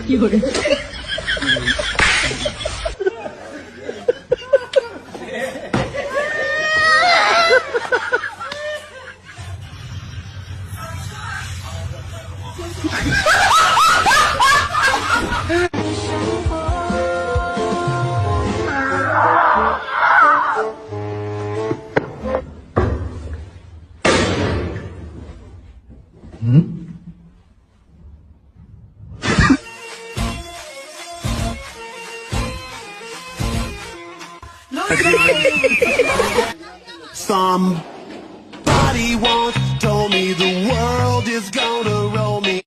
Yun. Somebody once told me the world is gonna roll me.